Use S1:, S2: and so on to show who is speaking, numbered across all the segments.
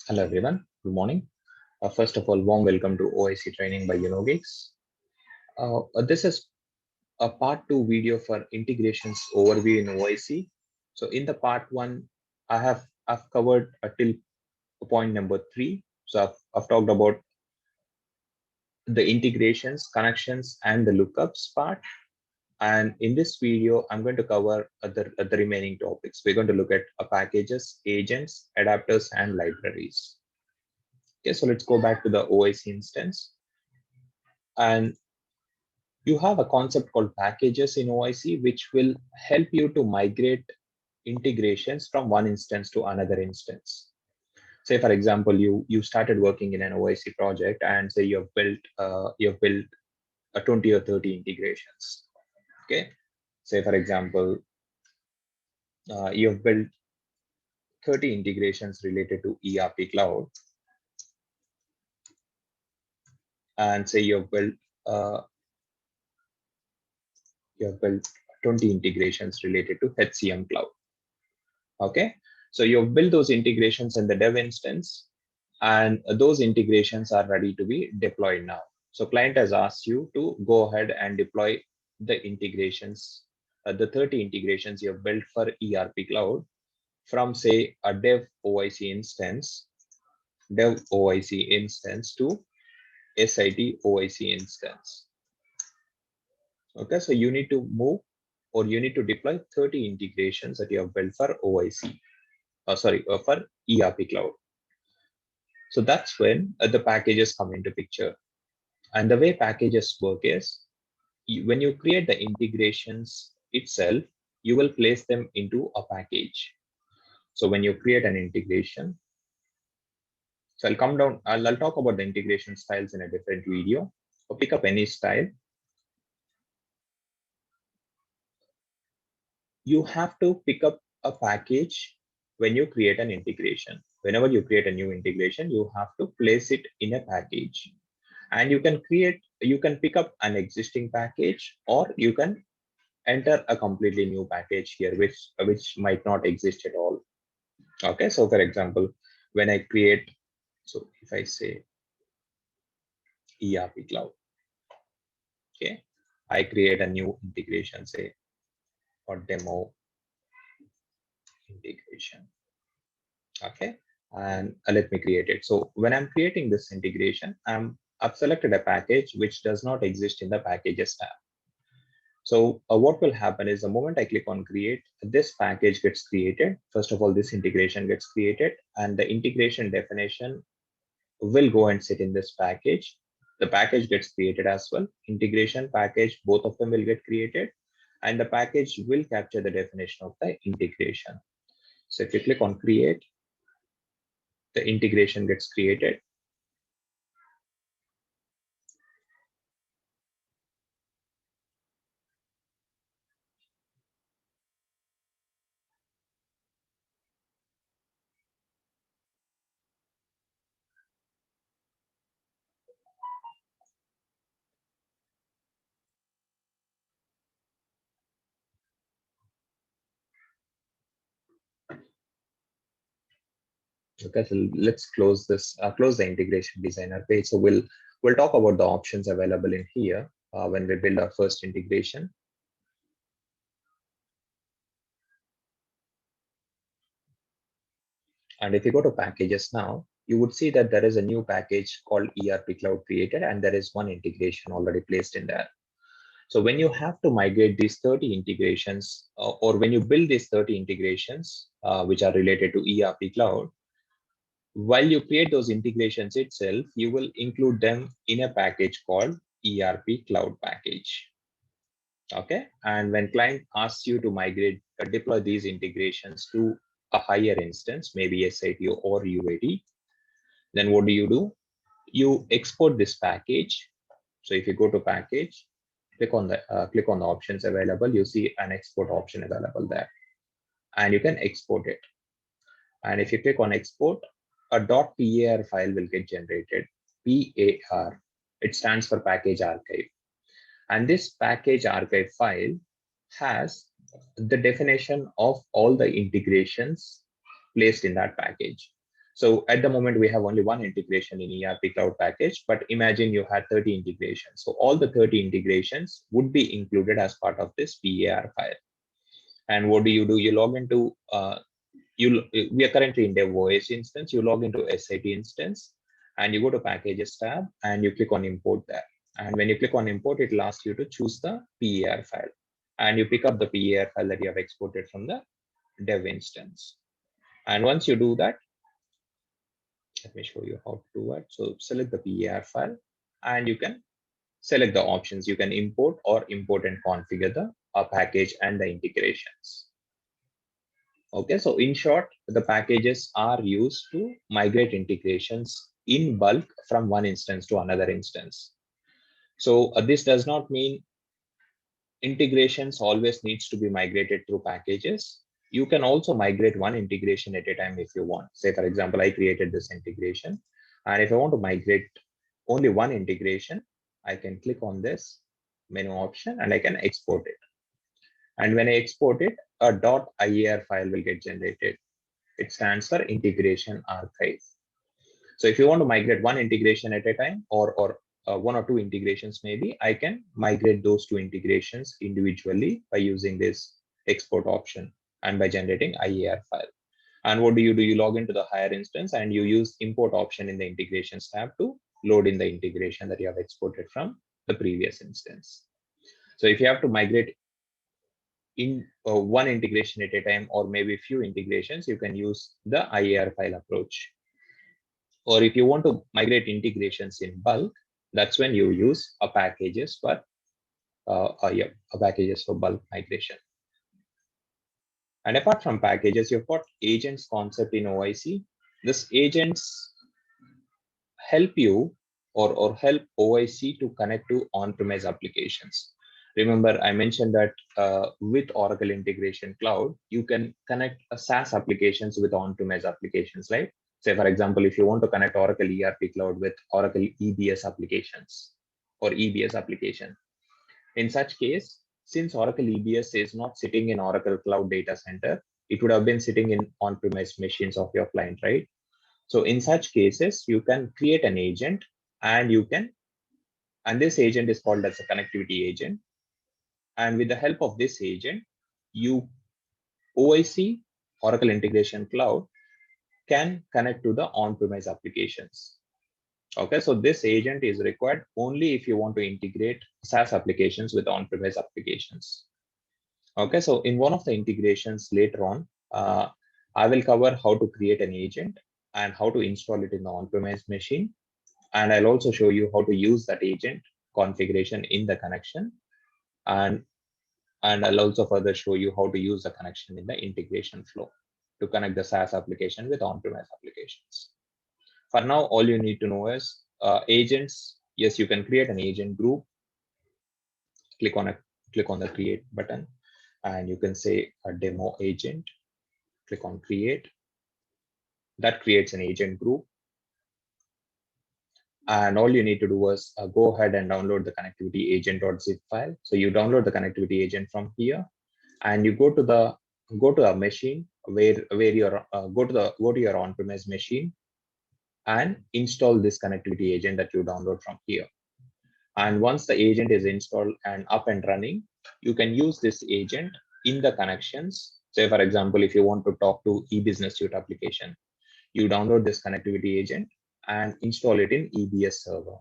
S1: Hello everyone, good morning. First of all, warm welcome to OIC training by Unogix. This is a part 2 video for integrations overview in OIC. So in the part 1, I've covered till point number 3. So I've talked about the integrations, connections, and the lookups part. And in this video, I'm going to cover the remaining topics. We're going to look at packages, agents, adapters, and libraries. Okay, so let's go back to the OIC instance. And you have a concept called packages in OIC, which will help you to migrate integrations from one instance to another instance. Say, for example, you started working in an OIC project, and say you've built a 20 or 30 integrations. Okay, say for example, you've built 30 integrations related to ERP cloud, and say uh, you've built 20 integrations related to HCM cloud. Okay, so you've built those integrations in the dev instance, and those integrations are ready to be deployed now. So client has asked you to go ahead and deploy the integrations, the 30 integrations you have built for ERP cloud from say a dev OIC instance to SIT OIC instance. Okay, so you need to move or you need to deploy 30 integrations that you have built for OIC, for ERP cloud. So that's when the packages come into picture. And the way packages work is when you create the integrations itself, you will place them into a package. So when you create an integration, so I'll talk about the integration styles in a different video. So pick up any style. You have to pick up a package when you create an integration. Whenever you create a new integration, you have to place it in a package. And you can pick up an existing package, or you can enter a completely new package here, which might not exist at all. Okay, so for example, when I create, so if I say ERP cloud, okay, I create a new integration, say, or demo integration. Okay, and let me create it. So when I'm creating this integration, I've selected a package which does not exist in the packages tab. So what will happen is the moment I click on create, this package gets created. First of all, this integration gets created, and the integration definition will go and sit in this package. The package gets created as well. Integration package, both of them will get created, and the package will capture the definition of the integration. So if you click on create, the integration gets created. Okay, so let's close the integration designer page. So we'll talk about the options available in here when we build our first integration. And if you go to packages now, you would see that there is a new package called ERP Cloud created, and there is one integration already placed in there. So when you have to migrate these 30 integrations, or when you build these 30 integrations, which are related to ERP Cloud, while you create those integrations itself, you will include them in a package called ERP Cloud package. Okay, and when client asks you to migrate, deploy these integrations to a higher instance, maybe SIT or UAT, then what do? You export this package. So if you go to package, click on the options available, you see an export option available there, and you can export it. And if you click on export, a .par file will get generated. PAR, it stands for package archive, and this package archive file has the definition of all the integrations placed in that package. So at the moment, we have only one integration in ERP Cloud package, but imagine you had 30 integrations. So all the 30 integrations would be included as part of this PAR file. And what do? You log into, we are currently in DevOS instance. You log into SAP instance and you go to packages tab and you click on import there. And when you click on import, it will ask you to choose the PAR file. And you pick up the PAR file that you have exported from the dev instance. And once you do that, let me show you how to do it. So select the PAR file and you can select the options. You can import or import and configure the package and the integrations. Okay, so in short, the packages are used to migrate integrations in bulk from one instance to another instance. So this does not mean integrations always needs to be migrated through packages. You can also migrate one integration at a time if you want. Say, for example, I created this integration, and if I want to migrate only one integration, I can click on this menu option and I can export it. And when I export it, a .iar file will get generated. It stands for integration archive. So if you want to migrate one integration at a time, or one or two integrations maybe, I can migrate those two integrations individually by using this export option and by generating IAR file. And what do? You log into the higher instance and you use import option in the integrations tab to load in the integration that you have exported from the previous instance. So if you have to migrate in one integration at a time, or maybe few integrations, you can use the IAR file approach. Or if you want to migrate integrations in bulk, that's when you use a packages for bulk migration. And apart from packages, you've got agents concept in OIC. This agents help you or help OIC to connect to on-premise applications. Remember, I mentioned that with Oracle Integration Cloud, you can connect SaaS applications with on-premise applications, right? Say, for example, if you want to connect Oracle ERP Cloud with Oracle EBS applications or EBS application. In such case, since Oracle EBS is not sitting in Oracle Cloud Data Center, it would have been sitting in on-premise machines of your client, right? So in such cases, you can create an agent and this agent is called as a connectivity agent. And with the help of this agent, OIC, Oracle Integration Cloud, can connect to the on-premise applications. Okay, so this agent is required only if you want to integrate SaaS applications with on-premise applications. Okay, so in one of the integrations later on, I will cover how to create an agent and how to install it in the on-premise machine. And I'll also show you how to use that agent configuration in the connection. And I'll also further show you how to use the connection in the integration flow to connect the SaaS application with on-premise applications. For now, all you need to know is agents. Yes, you can create an agent group. Click on the create button, and you can say a demo agent. Click on create. That creates an agent group. And all you need to do is go ahead and download the connectivity agent.zip file. So you download the connectivity agent from here, and you go to a machine where you're go to your on-premise machine and install this connectivity agent that you download from here. And once the agent is installed and up and running, you can use this agent in the connections. Say, for example, if you want to talk to eBusiness Suite application, you download this connectivity agent and install it in EBS server.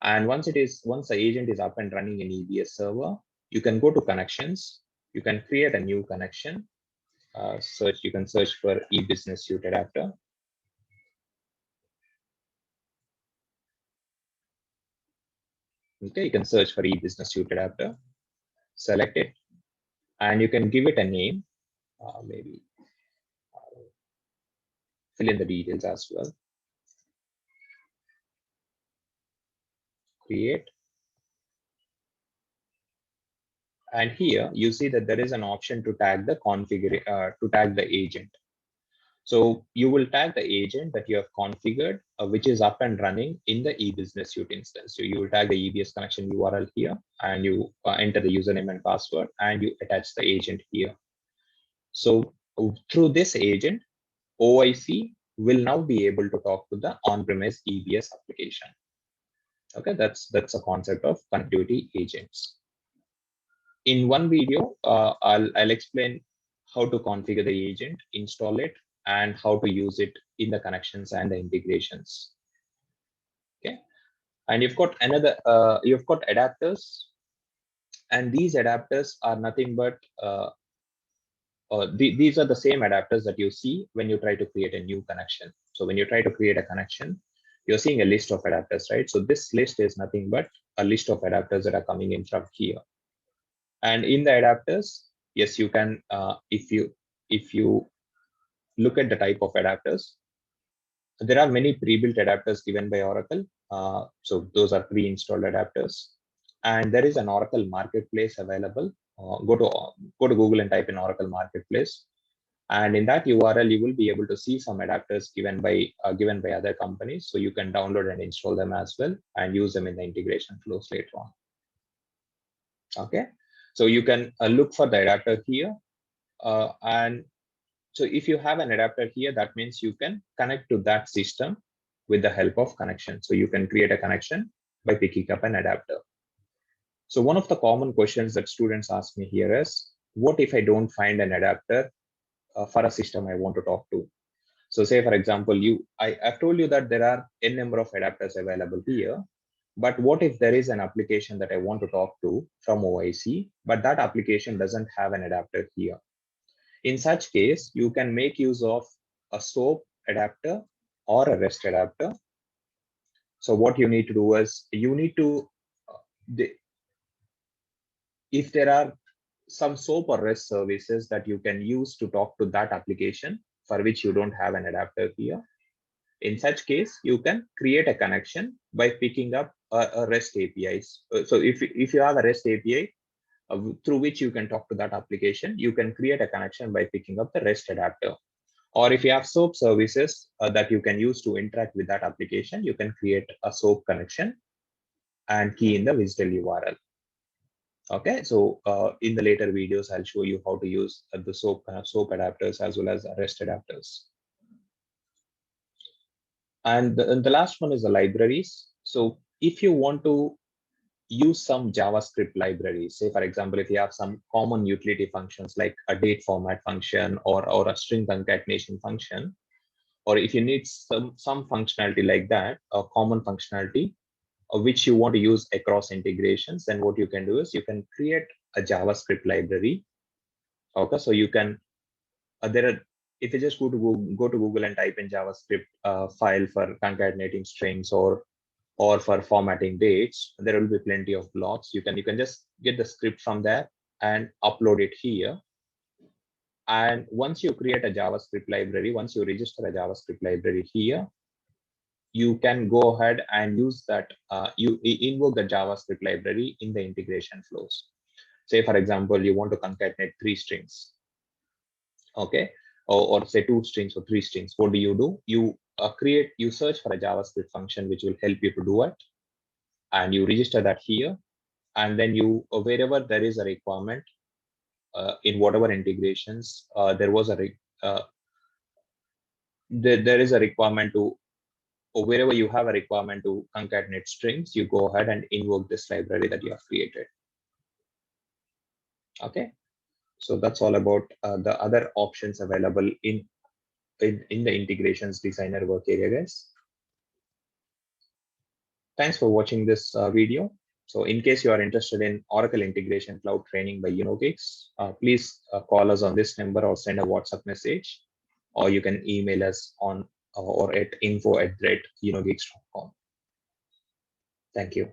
S1: And once the agent is up and running in EBS server, you can go to connections. You can create a new connection. You can search for eBusiness Suite adapter. Okay, you can search for eBusiness Suite adapter. Select it, and you can give it a name. Maybe fill in the details as well. Create. And here you see that there is an option to tag the agent. So you will tag the agent that you have configured, which is up and running in the eBusiness Suite instance. So you will tag the EBS connection URL here, and you enter the username and password, and you attach the agent here. So through this agent, OIC will now be able to talk to the on-premise EBS application. Okay, that's a concept of connectivity agents. In one video, I'll explain how to configure the agent, install it, and how to use it in the connections and the integrations. Okay, and you've got adapters, and these adapters are nothing but these are the same adapters that you see when you try to create a new connection. So when you try to create a connection, you're seeing a list of adapters, right? So this list is nothing but a list of adapters that are coming in from here. And in the adapters, yes, you can, if you look at the type of adapters, there are many pre-built adapters given by Oracle. So those are pre-installed adapters. And there is an Oracle marketplace available. Go to Google and type in Oracle marketplace. And in that URL, you will be able to see some adapters given by other companies. So you can download and install them as well and use them in the integration flows later on. Okay, so you can look for the adapter here. And so if you have an adapter here, that means you can connect to that system with the help of connection. So you can create a connection by picking up an adapter. So one of the common questions that students ask me here is, what if I don't find an adapter for a system I want to talk to? So say, for example, I've told you that there are n number of adapters available here, but what if there is an application that I want to talk to from OIC, but that application doesn't have an adapter here? In such case, you can make use of a SOAP adapter or a REST adapter. So what you need to do is you need to, if there are some SOAP or REST services that you can use to talk to that application for which you don't have an adapter here, in such case, you can create a connection by picking up a REST APIs. So if you have a REST API through which you can talk to that application, you can create a connection by picking up the REST adapter. Or if you have SOAP services that you can use to interact with that application, you can create a SOAP connection and key in the WSDL URL. Okay, so in the later videos, I'll show you how to use the SOAP adapters as well as REST adapters. And the last one is the libraries. So if you want to use some JavaScript libraries, say, for example, if you have some common utility functions like a date format function or a string concatenation function, or if you need some functionality like that, a common functionality which you want to use across integrations, then what you can do is you can create a JavaScript library. Okay, so you can, if you just go to Google and type in JavaScript file for concatenating strings or for formatting dates, there will be plenty of blocks. You can just get the script from there and upload it here. And once you create a JavaScript library, once you register a JavaScript library here, you can go ahead and use that. You invoke the JavaScript library in the integration flows. Say, for example, you want to concatenate 3 strings. Okay, or say 2 strings or 3 strings. What do? You search for a JavaScript function which will help you to do it, and you register that here, and then you wherever there is a requirement in whatever integrations there is a requirement to, or wherever you have a requirement to concatenate strings, you go ahead and invoke this library that you have created. Okay, so that's all about the other options available in the integrations designer work area, guys. Thanks for watching this video. So in case you are interested in Oracle Integration Cloud training by UnoGigs, please call us on this number or send a WhatsApp message, or you can email us on or at info@unogigs.com. Thank you.